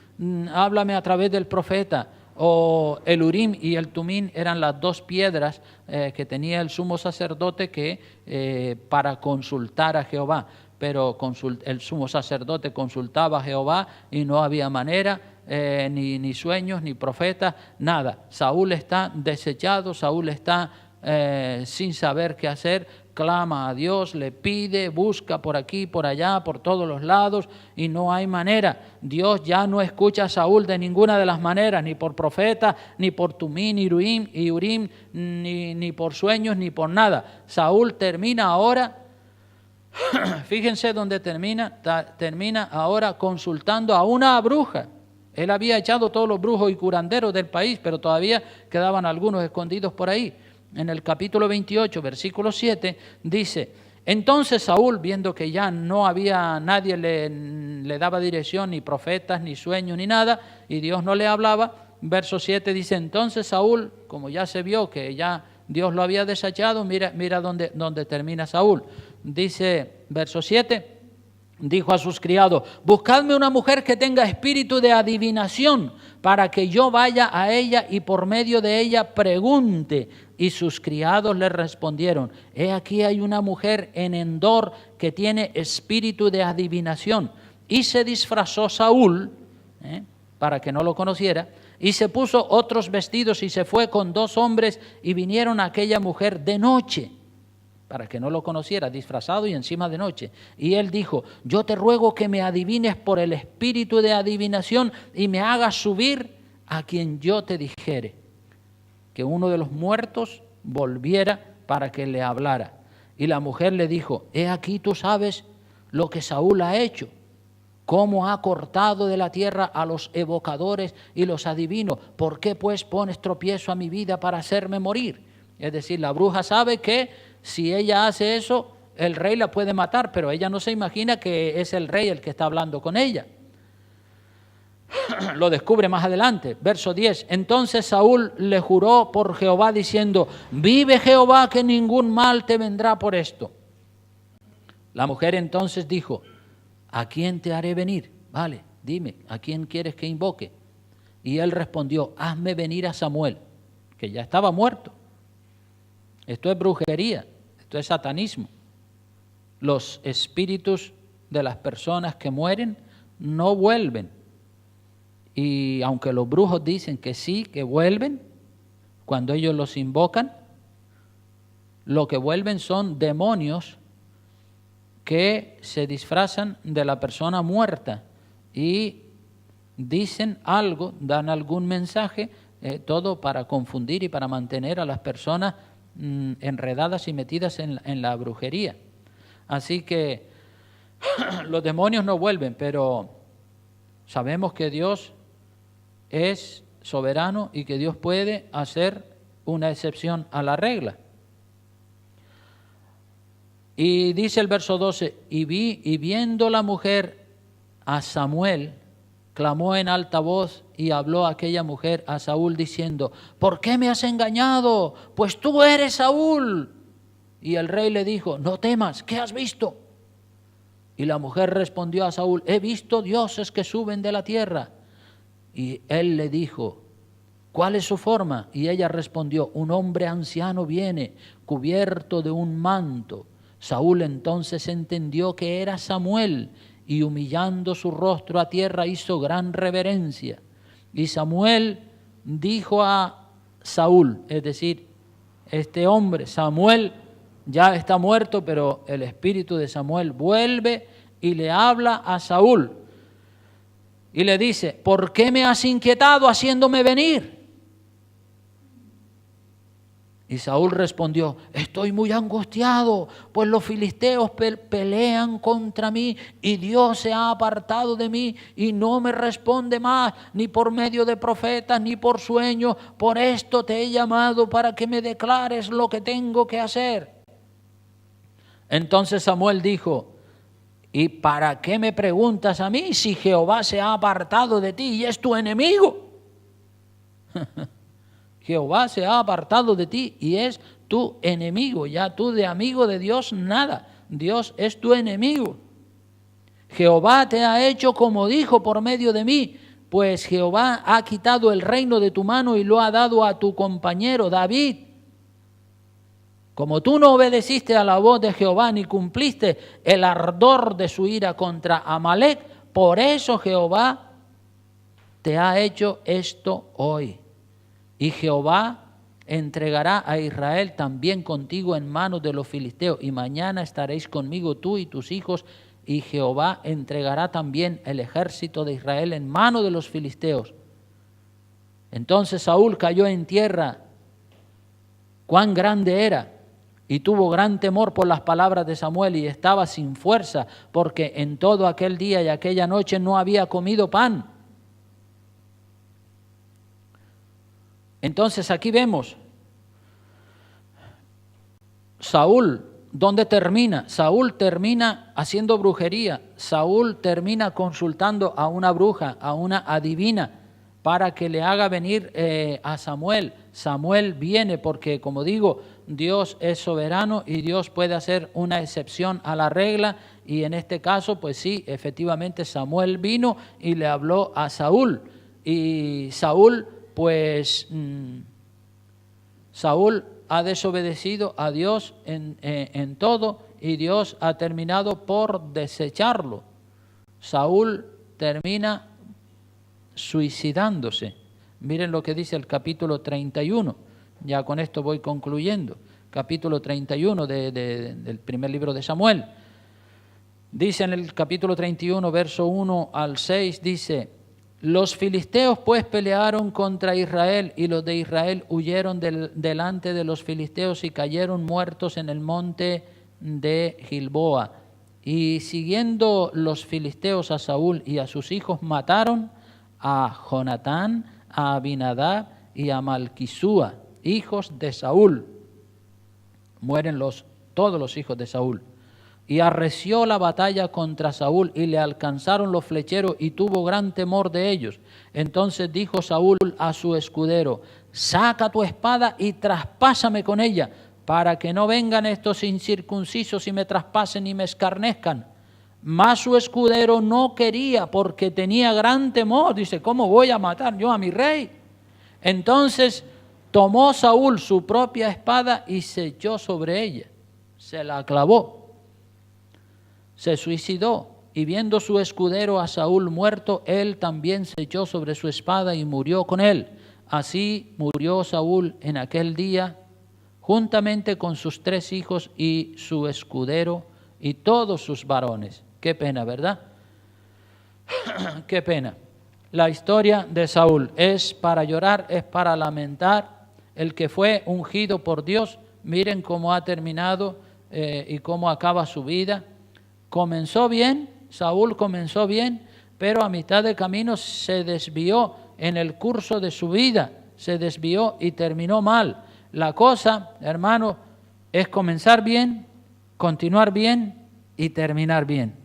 S1: háblame a través del profeta. O el Urim y el Tumín eran las 2 piedras que tenía el sumo sacerdote para consultar a Jehová. Pero el sumo sacerdote consultaba a Jehová y no había manera, ni sueños, ni profetas, nada. Saúl está desechado, Saúl está sin saber qué hacer, clama a Dios, le pide, busca por aquí, por allá, por todos los lados y no hay manera. Dios ya no escucha a Saúl de ninguna de las maneras, ni por profeta, ni por Tumín y Urim, ni por sueños, ni por nada. Saúl termina ahora, fíjense dónde termina ahora consultando a una bruja. Él había echado todos los brujos y curanderos del país, pero todavía quedaban algunos escondidos por ahí. En el capítulo 28, versículo 7, dice: entonces Saúl, viendo que ya no había nadie, le daba dirección, ni profetas, ni sueños, ni nada, y Dios no le hablaba, verso 7 dice: entonces Saúl, como ya se vio que ya Dios lo había desechado, mira dónde termina Saúl. Dice, verso 7, dijo a sus criados: buscadme una mujer que tenga espíritu de adivinación, para que yo vaya a ella y por medio de ella pregunte. Y sus criados le respondieron: he aquí hay una mujer en Endor que tiene espíritu de adivinación. Y se disfrazó Saúl, para que no lo conociera, y se puso otros vestidos y se fue con 2 hombres y vinieron a aquella mujer de noche, para que no lo conociera, disfrazado y encima de noche. Y él dijo: yo te ruego que me adivines por el espíritu de adivinación y me hagas subir a quien yo te dijere, que uno de los muertos volviera para que le hablara. Y la mujer le dijo: he aquí tú sabes lo que Saúl ha hecho, cómo ha cortado de la tierra a los evocadores y los adivinos. ¿Por qué pues pones tropiezo a mi vida para hacerme morir? Es decir, la bruja sabe que si ella hace eso, el rey la puede matar, pero ella no se imagina que es el rey el que está hablando con ella. Lo descubre más adelante, verso 10. Entonces Saúl le juró por Jehová diciendo: vive Jehová que ningún mal te vendrá por esto. La mujer entonces dijo: ¿a quién te haré venir? Vale, dime, ¿a quién quieres que invoque? Y él respondió: hazme venir a Samuel, que ya estaba muerto. Esto es brujería, esto es satanismo. Los espíritus de las personas que mueren no vuelven. Y aunque los brujos dicen que sí, que vuelven, cuando ellos los invocan, lo que vuelven son demonios que se disfrazan de la persona muerta y dicen algo, dan algún mensaje, todo para confundir y para mantener a las personas enredadas y metidas en la brujería. Así que los demonios no vuelven, pero sabemos que Dios es soberano y que Dios puede hacer una excepción a la regla. Y dice el verso 12: y viendo la mujer a Samuel, clamó en alta voz y habló aquella mujer a Saúl diciendo: ¿por qué me has engañado? Pues tú eres Saúl. Y el rey le dijo: no temas, ¿qué has visto? Y la mujer respondió a Saúl: he visto dioses que suben de la tierra. Y él le dijo: ¿cuál es su forma? Y ella respondió: un hombre anciano viene, cubierto de un manto. Saúl entonces entendió que era Samuel, y humillando su rostro a tierra hizo gran reverencia. Y Samuel dijo a Saúl, es decir, este hombre, Samuel, ya está muerto, pero el espíritu de Samuel vuelve y le habla a Saúl. Y le dice: ¿por qué me has inquietado haciéndome venir? Y Saúl respondió: estoy muy angustiado, pues los filisteos pelean contra mí y Dios se ha apartado de mí y no me responde más, ni por medio de profetas, ni por sueños. Por esto te he llamado para que me declares lo que tengo que hacer. Entonces Samuel dijo: ¿y para qué me preguntas a mí si Jehová se ha apartado de ti y es tu enemigo? Jehová se ha apartado de ti y es tu enemigo. Ya tú de amigo de Dios nada. Dios es tu enemigo. Jehová te ha hecho como dijo por medio de mí, pues Jehová ha quitado el reino de tu mano y lo ha dado a tu compañero David. Como tú no obedeciste a la voz de Jehová ni cumpliste el ardor de su ira contra Amalec, por eso Jehová te ha hecho esto hoy. Y Jehová entregará a Israel también contigo en manos de los filisteos, y mañana estaréis conmigo tú y tus hijos, y Jehová entregará también el ejército de Israel en manos de los filisteos. Entonces Saúl cayó en tierra, cuán grande era, y tuvo gran temor por las palabras de Samuel, y estaba sin fuerza, porque en todo aquel día y aquella noche no había comido pan. Entonces aquí vemos Saúl, ¿dónde termina? Saúl termina haciendo brujería, Saúl termina consultando a una bruja, a una adivina, para que le haga venir a Samuel. Samuel viene porque, como digo, Dios es soberano y Dios puede hacer una excepción a la regla, y en este caso, pues sí, efectivamente Samuel vino y le habló a Saúl, y Saúl, pues, Saúl ha desobedecido a Dios en todo, y Dios ha terminado por desecharlo. Saúl termina suicidándose. Miren lo que dice el capítulo 31, ya con esto voy concluyendo, capítulo 31 del primer libro de Samuel. Dice en el capítulo 31, verso 1 al 6, dice: los filisteos pues pelearon contra Israel, y los de Israel huyeron delante de los filisteos y cayeron muertos en el monte de Gilboa. Y siguiendo los filisteos a Saúl y a sus hijos, mataron a Jonatán, a Abinadab y a Malquisúa, hijos de Saúl. Mueren todos los hijos de Saúl. Y arreció la batalla contra Saúl, y le alcanzaron los flecheros, y tuvo gran temor de ellos. Entonces dijo Saúl a su escudero: saca tu espada y traspásame con ella, para que no vengan estos incircuncisos y me traspasen y me escarnezcan. Mas su escudero no quería, porque tenía gran temor. Dice: ¿cómo voy a matar yo a mi rey? Entonces tomó Saúl su propia espada y se echó sobre ella, se la clavó, se suicidó, y viendo su escudero a Saúl muerto, él también se echó sobre su espada y murió con él. Así murió Saúl en aquel día, juntamente con sus 3 hijos y su escudero y todos sus varones. Qué pena, ¿verdad? Qué pena. La historia de Saúl es para llorar, es para lamentar. El que fue ungido por Dios, miren cómo ha terminado y cómo acaba su vida. Comenzó bien, Saúl comenzó bien, pero a mitad de camino se desvió en el curso de su vida, se desvió y terminó mal. La cosa, hermano, es comenzar bien, continuar bien y terminar bien.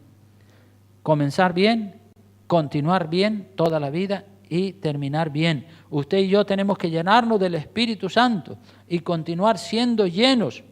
S1: Comenzar bien, continuar bien toda la vida y terminar bien. Usted y yo tenemos que llenarnos del Espíritu Santo y continuar siendo llenos,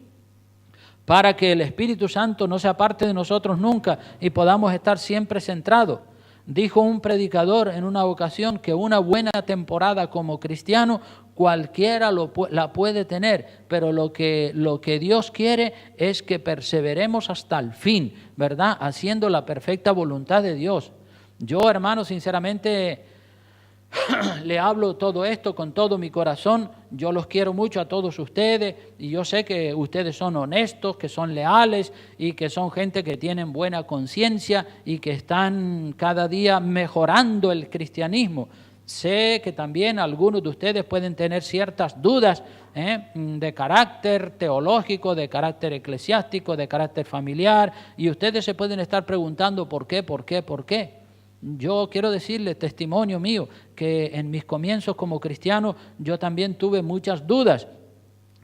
S1: para que el Espíritu Santo no se aparte de nosotros nunca y podamos estar siempre centrados. Dijo un predicador en una ocasión que una buena temporada como cristiano cualquiera la puede tener, pero lo que Dios quiere es que perseveremos hasta el fin, ¿verdad? Haciendo la perfecta voluntad de Dios. Yo, hermano, sinceramente le hablo todo esto con todo mi corazón. Yo los quiero mucho a todos ustedes, y yo sé que ustedes son honestos, que son leales y que son gente que tienen buena conciencia y que están cada día mejorando el cristianismo. Sé que también algunos de ustedes pueden tener ciertas dudas de carácter teológico, de carácter eclesiástico, de carácter familiar, y ustedes se pueden estar preguntando ¿por qué? ¿Por qué? ¿Por qué? Yo quiero decirle, testimonio mío, que en mis comienzos como cristiano yo también tuve muchas dudas,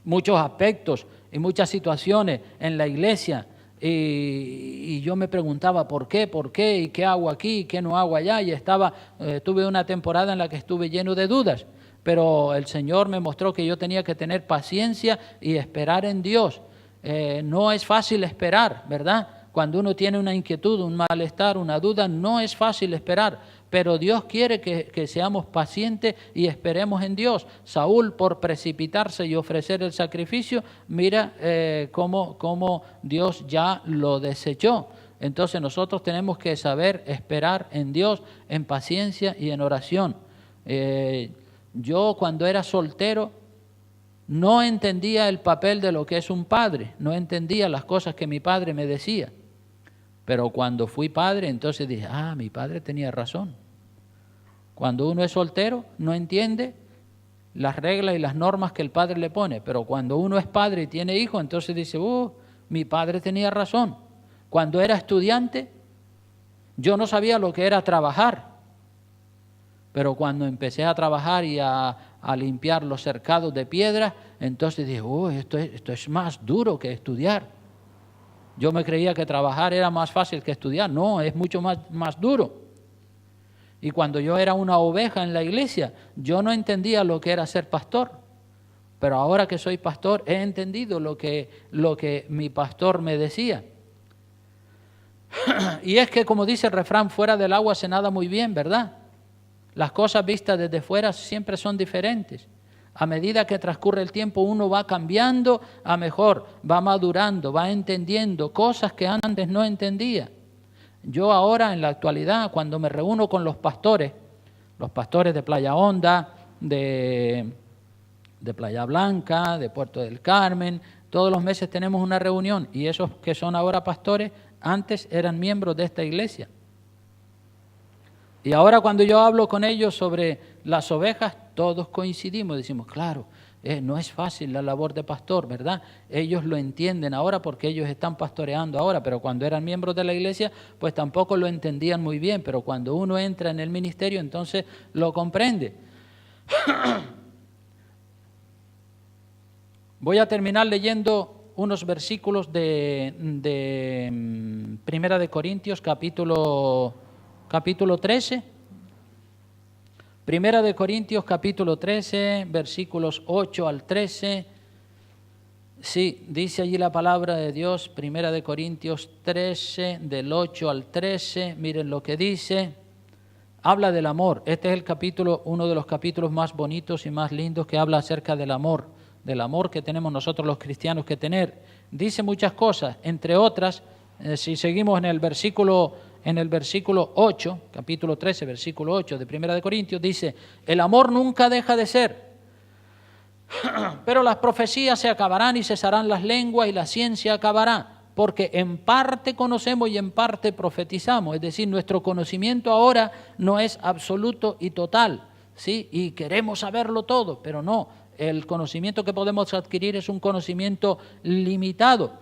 S1: muchos aspectos y muchas situaciones en la iglesia, y yo me preguntaba ¿por qué? ¿Y qué hago aquí? ¿Y qué no hago allá? Y tuve una temporada en la que estuve lleno de dudas, pero el Señor me mostró que yo tenía que tener paciencia y esperar en Dios. No es fácil esperar, ¿verdad? Cuando uno tiene una inquietud, un malestar, una duda, no es fácil esperar, pero Dios quiere que seamos pacientes y esperemos en Dios. Saúl, por precipitarse y ofrecer el sacrificio, mira cómo Dios ya lo desechó. Entonces nosotros tenemos que saber esperar en Dios, en paciencia y en oración. Yo cuando era soltero, No entendía el papel de lo que es un padre, no entendía las cosas que mi padre me decía. Pero cuando fui padre, entonces dije, mi padre tenía razón. Cuando uno es soltero, no entiende las reglas y las normas que el padre le pone. Pero cuando uno es padre y tiene hijos, entonces dice, mi padre tenía razón. Cuando era estudiante, yo no sabía lo que era trabajar. Pero cuando empecé a trabajar y a limpiar los cercados de piedra, entonces dije, esto es más duro que estudiar. Yo me creía que trabajar era más fácil que estudiar. No, es mucho más duro. Y cuando yo era una oveja en la iglesia, yo no entendía lo que era ser pastor. Pero ahora que soy pastor, he entendido lo que mi pastor me decía. Y es que, como dice el refrán, fuera del agua se nada muy bien, ¿verdad? Las cosas vistas desde fuera siempre son diferentes. A medida que transcurre el tiempo, uno va cambiando a mejor, va madurando, va entendiendo cosas que antes no entendía. Yo ahora, en la actualidad, cuando me reúno con los pastores de Playa Honda, de Playa Blanca, de Puerto del Carmen, todos los meses tenemos una reunión, y esos que son ahora pastores, antes eran miembros de esta iglesia. Y ahora cuando yo hablo con ellos sobre las ovejas, todos coincidimos, decimos, claro, no es fácil la labor de pastor, ¿verdad? Ellos lo entienden ahora porque ellos están pastoreando ahora, pero cuando eran miembros de la iglesia, pues tampoco lo entendían muy bien, pero cuando uno entra en el ministerio, entonces lo comprende. Voy a terminar leyendo unos versículos de Primera de Corintios, capítulo 13. Primera de Corintios, capítulo 13, versículos 8 al 13. Sí, dice allí la palabra de Dios, Primera de Corintios 13, del 8 al 13. Miren lo que dice. Habla del amor. Este es el capítulo, uno de los capítulos más bonitos y más lindos que habla acerca del amor que tenemos nosotros los cristianos que tener. Dice muchas cosas, entre otras, si seguimos en el versículo 8, capítulo 13, versículo 8 de Primera de Corintios, dice, el amor nunca deja de ser, pero las profecías se acabarán y cesarán las lenguas y la ciencia acabará, porque en parte conocemos y en parte profetizamos, es decir, nuestro conocimiento ahora no es absoluto y total, ¿sí? Y queremos saberlo todo, pero no, el conocimiento que podemos adquirir es un conocimiento limitado.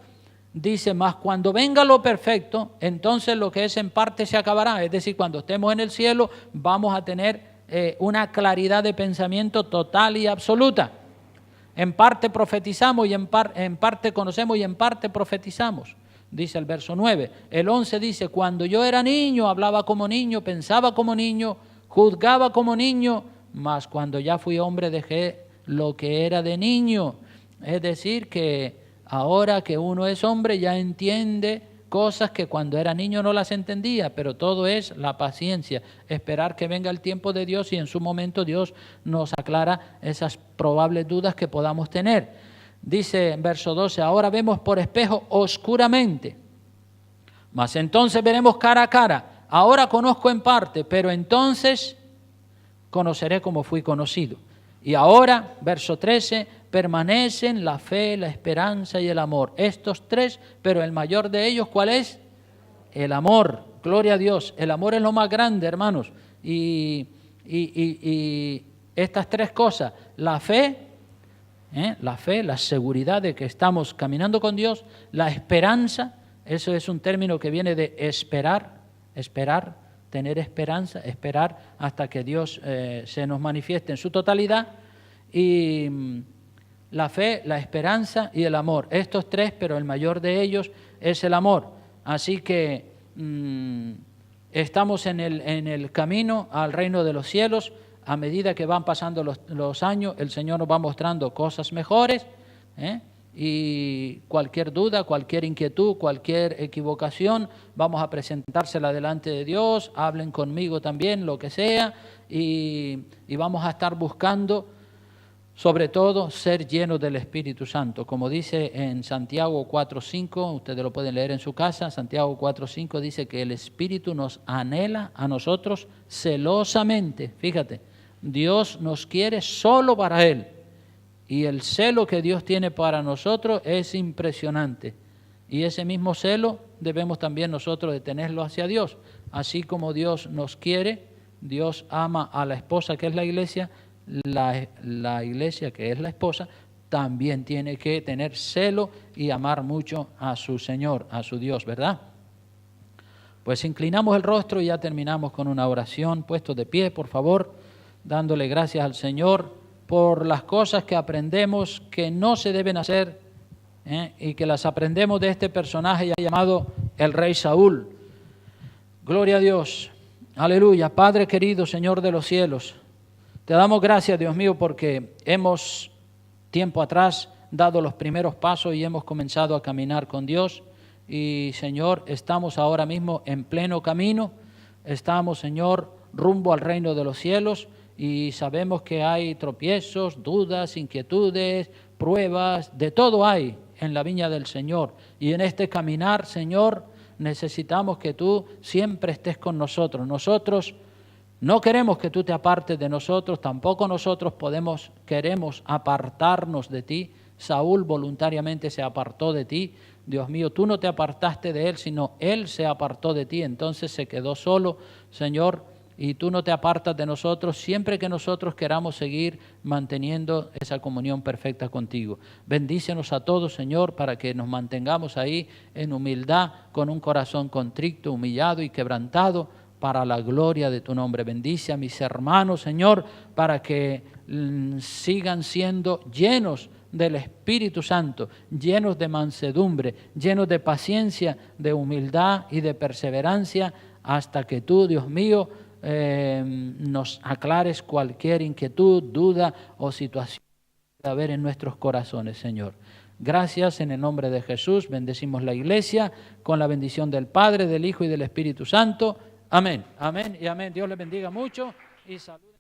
S1: Dice, más cuando venga lo perfecto, entonces lo que es en parte se acabará. Es decir, cuando estemos en el cielo vamos a tener una claridad de pensamiento total y absoluta. En parte profetizamos y en parte conocemos y en parte profetizamos. Dice el verso 9. El 11 dice, cuando yo era niño, hablaba como niño, pensaba como niño, juzgaba como niño, mas cuando ya fui hombre dejé lo que era de niño. Es decir, que ahora que uno es hombre ya entiende cosas que cuando era niño no las entendía, pero todo es la paciencia, esperar que venga el tiempo de Dios y en su momento Dios nos aclara esas probables dudas que podamos tener. Dice en verso 12, ahora vemos por espejo oscuramente, mas entonces veremos cara a cara. Ahora conozco en parte, pero entonces conoceré como fui conocido. Y ahora, verso 13, permanecen la fe, la esperanza y el amor. Estos tres, pero el mayor de ellos, ¿cuál es? El amor. Gloria a Dios. El amor es lo más grande, hermanos. Y estas tres cosas, la fe, la seguridad de que estamos caminando con Dios, la esperanza, eso es un término que viene de esperar, tener esperanza, esperar hasta que Dios se nos manifieste en su totalidad, y la fe, la esperanza y el amor. Estos tres, pero el mayor de ellos es el amor. Así que estamos en el camino al reino de los cielos. A medida que van pasando los años, el Señor nos va mostrando cosas mejores, y cualquier duda, cualquier inquietud, cualquier equivocación, vamos a presentársela delante de Dios, hablen conmigo también, lo que sea, y vamos a estar buscando, sobre todo, ser llenos del Espíritu Santo. Como dice en Santiago 4:5, ustedes lo pueden leer en su casa, Santiago 4:5 dice que el Espíritu nos anhela a nosotros celosamente. Fíjate, Dios nos quiere solo para Él. Y el celo que Dios tiene para nosotros es impresionante. Y ese mismo celo debemos también nosotros de tenerlo hacia Dios. Así como Dios nos quiere, Dios ama a la esposa que es la iglesia, la iglesia que es la esposa también tiene que tener celo y amar mucho a su Señor, a su Dios, ¿verdad? Pues inclinamos el rostro y ya terminamos con una oración. Puestos de pie, por favor, dándole gracias al Señor por las cosas que aprendemos que no se deben hacer, y que las aprendemos de este personaje llamado el rey Saúl. Gloria a Dios. Aleluya. Padre querido, Señor de los cielos, te damos gracias, Dios mío, porque hemos tiempo atrás dado los primeros pasos y hemos comenzado a caminar con Dios. Y, Señor, estamos ahora mismo en pleno camino. Estamos, Señor, rumbo al reino de los cielos y sabemos que hay tropiezos, dudas, inquietudes, pruebas, de todo hay en la viña del Señor. Y en este caminar, Señor, necesitamos que tú siempre estés con nosotros. Nosotros no queremos que tú te apartes de nosotros, tampoco nosotros queremos apartarnos de ti. Saúl voluntariamente se apartó de ti. Dios mío, tú no te apartaste de él, sino él se apartó de ti, entonces se quedó solo, Señor, y tú no te apartas de nosotros siempre que nosotros queramos seguir manteniendo esa comunión perfecta contigo. Bendícenos a todos, Señor, para que nos mantengamos ahí en humildad, con un corazón contrito, humillado y quebrantado, para la gloria de tu nombre. Bendice a mis hermanos, Señor, para que sigan siendo llenos del Espíritu Santo, llenos de mansedumbre, llenos de paciencia, de humildad y de perseverancia, hasta que tú, Dios mío, nos aclares cualquier inquietud, duda o situación que pueda haber en nuestros corazones, Señor. Gracias en el nombre de Jesús. Bendecimos la iglesia con la bendición del Padre, del Hijo y del Espíritu Santo. Amén, amén y amén. Dios les bendiga mucho y salud.